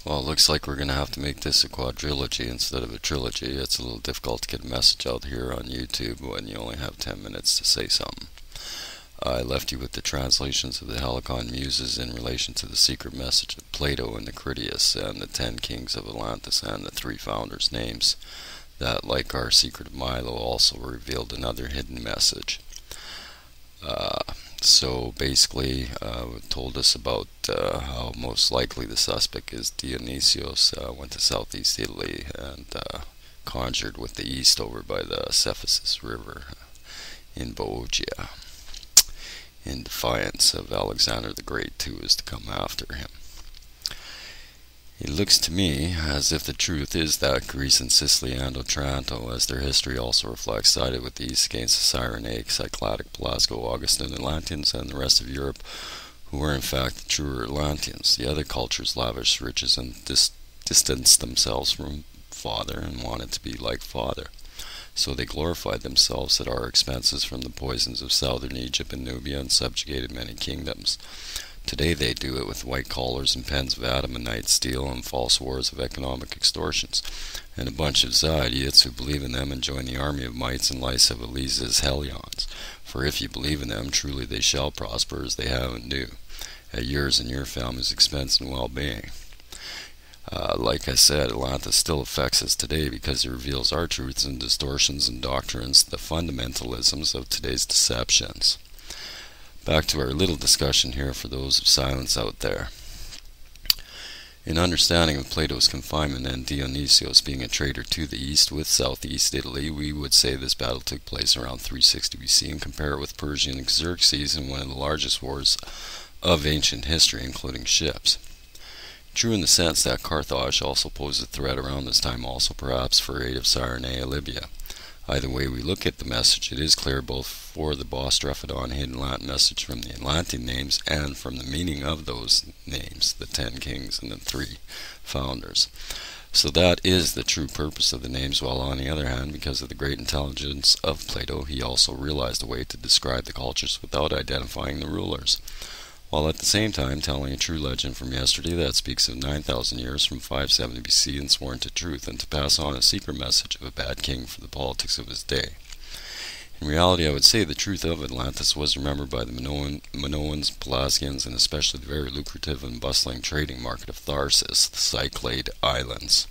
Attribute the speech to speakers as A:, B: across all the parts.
A: Well, it looks like we're going to have to make this a quadrilogy instead of a trilogy. It's a little difficult to get a message out here on YouTube when you only have 10 minutes to say something. I left you with the translations of the Helicon Muses in relation to the secret message of Plato and the Critias and the 10 kings of Atlantis and the 3 founders' names that, like our secret of Milo, also revealed another hidden message. So basically, it told us about how most likely the suspect is Dionysios, went to southeast Italy and conjured with the east over by the Cephisus River in Boeotia, in defiance of Alexander the Great, who is to come after him. It looks to me as if the truth is that Greece and Sicily and Otranto, as their history also reflects, sided with the East against the Cyrenaic, Cycladic, Pelasgo, Augustan Atlanteans and the rest of Europe, who were in fact the truer Atlanteans. The other cultures lavished riches and distanced themselves from Father and wanted to be like Father. So they glorified themselves at our expenses from the poisons of southern Egypt and Nubia and subjugated many kingdoms. Today they do it with white collars and pens of adamantite steel and false wars of economic extortions, and a bunch of idiots who believe in them and join the army of mites and lice of Elisa's hellions. For if you believe in them, truly they shall prosper as they have and do, at yours and your family's expense and well-being. Like I said, Atlantis still affects us today because it reveals our truths and distortions and doctrines, the fundamentalisms of today's deceptions. Back to our little discussion here for those of silence out there. In understanding of Plato's confinement and Dionysios being a traitor to the east with southeast Italy, we would say this battle took place around 360 BC and compare it with Persian Xerxes in one of the largest wars of ancient history, including ships. True in the sense that Carthage also posed a threat around this time, also perhaps for aid of Cyrenea, Libya. Either way we look at the message, it is clear both for the Bostrephodon hidden Latin message from the Atlantean names and from the meaning of those names, the 10 kings and the 3 founders. So that is the true purpose of the names, while on the other hand, because of the great intelligence of Plato, he also realized a way to describe the cultures without identifying the rulers, while at the same time telling a true legend from yesterday that speaks of 9,000 years from 570 BC and sworn to truth, and to pass on a secret message of a bad king for the politics of his day. In reality, I would say the truth of Atlantis was remembered by the Minoans, Pelasgians, and especially the very lucrative and bustling trading market of Tharsis, the Cyclade Islands.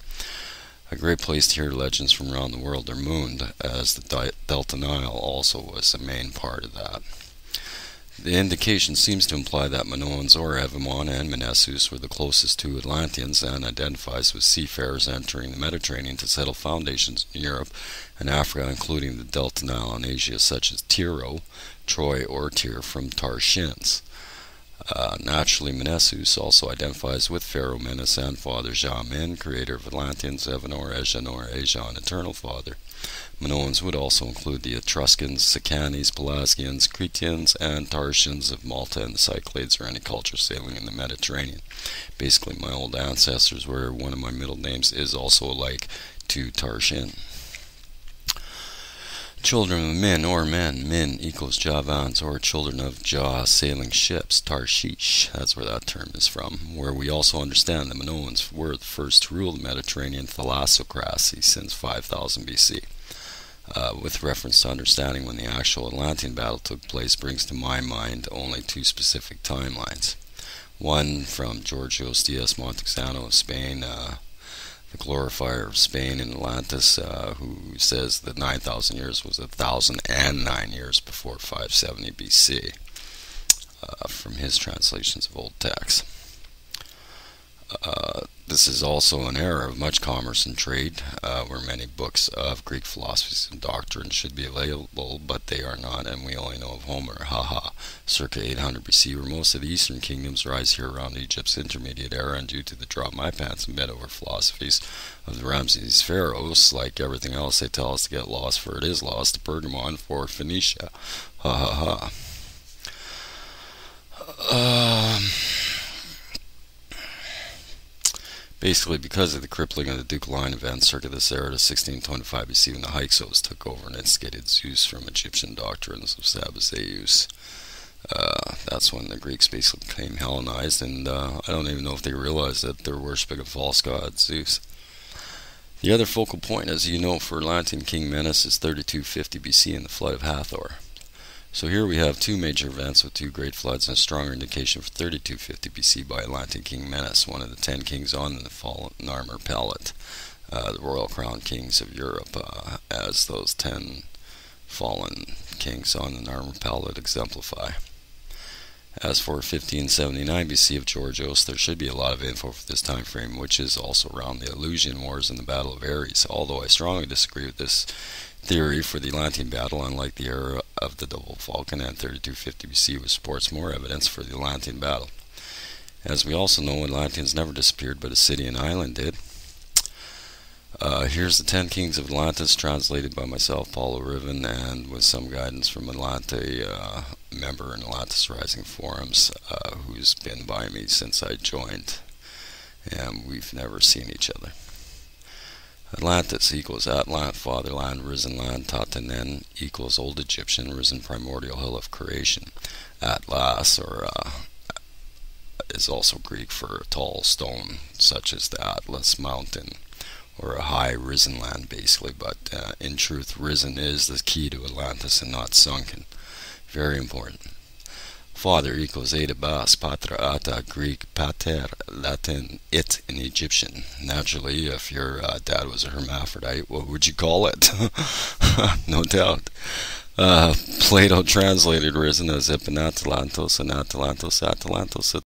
A: A great place to hear legends from around the world are mooned, as the Delta Nile also was a main part of that. The indication seems to imply that Minoans or Evamon and Menessus were the closest to Atlanteans and identifies with seafarers entering the Mediterranean to settle foundations in Europe and Africa, including the Delta Nile and Asia, such as Tiro, Troy, or Tyr from Tarshins. Naturally, Menessus also identifies with Pharaoh Menes and Father Jamin, creator of Atlanteans, Evanor, Ejanor, Ajan, Eternal Father. Minoans would also include the Etruscans, Sicanes, Pelasgians, Cretians, and Tarsians of Malta and the Cyclades, or any culture sailing in the Mediterranean. Basically, my old ancestors, where one of my middle names is also alike to Tarshin. Children of Min or Men. Min equals Javans, or children of Jah, sailing ships. Tarshish, that's where that term is from, where we also understand the Minoans were the first to rule the Mediterranean thalassocracy since 5000 BC. With reference to understanding when the actual Atlantean battle took place brings to my mind only 2 specific timelines. One from Georgios Diaz Montexano of Spain, the glorifier of Spain and Atlantis, who says that 9,000 years was 1,009 years before 570 BC, from his translations of old texts. This is also an era of much commerce and trade, where many books of Greek philosophies and doctrines should be available, but they are not, and we only know of Homer, circa 800 BC, where most of the eastern kingdoms rise here around Egypt's intermediate era, and due to the drop my pants and bend over philosophies of the Ramses pharaohs, like everything else they tell us to get lost, for it is lost, to Pergamon for Phoenicia. Basically, because of the crippling of the Ducal line event circa this era to 1625 BC, when the Hyksos took over and instigated Zeus from Egyptian doctrines of Sabazeus. That's when the Greeks basically became Hellenized, and I don't even know if they realized that they're worshipping a false god, Zeus. The other focal point, as you know, for Atlantean King Menes is 3250 BC and the flood of Hathor. So here we have two major events with two great floods and a stronger indication for 3250 BC by Atlantean King Menes, one of the 10 kings on the fallen armor palette, the royal crown kings of Europe, as those 10 fallen kings on the armor palette exemplify. As for 1579 BC of Georgios, there should be a lot of info for this time frame, which is also around the Eleusinian Wars and the Battle of Ares, although I strongly disagree with this theory for the Atlantean battle. Unlike the era of the Double Falcon at 3250 BC, which supports more evidence for the Atlantean battle. As we also know, Atlanteans never disappeared, but a city and island did. Here's the 10 Kings of Atlantis, translated by myself, Paulo Riven, and with some guidance from Atlante, member in Atlantis Rising Forums, who's been by me since I joined, and we've never seen each other. Atlantis equals Atlant, fatherland, risen land, Tatanen equals old Egyptian, risen primordial hill of creation. Atlas, or is also Greek for a tall stone, such as the Atlas mountain, or a high risen land, basically. But in truth, risen is the key to Atlantis and not sunken. Very important. Father equals Etabas, Patra, Ata, Greek, Pater, Latin, it in Egyptian. Naturally, if your dad was a hermaphrodite, what would you call it? No doubt. Plato translated risen as epanateilantos and atalantos, atalantos,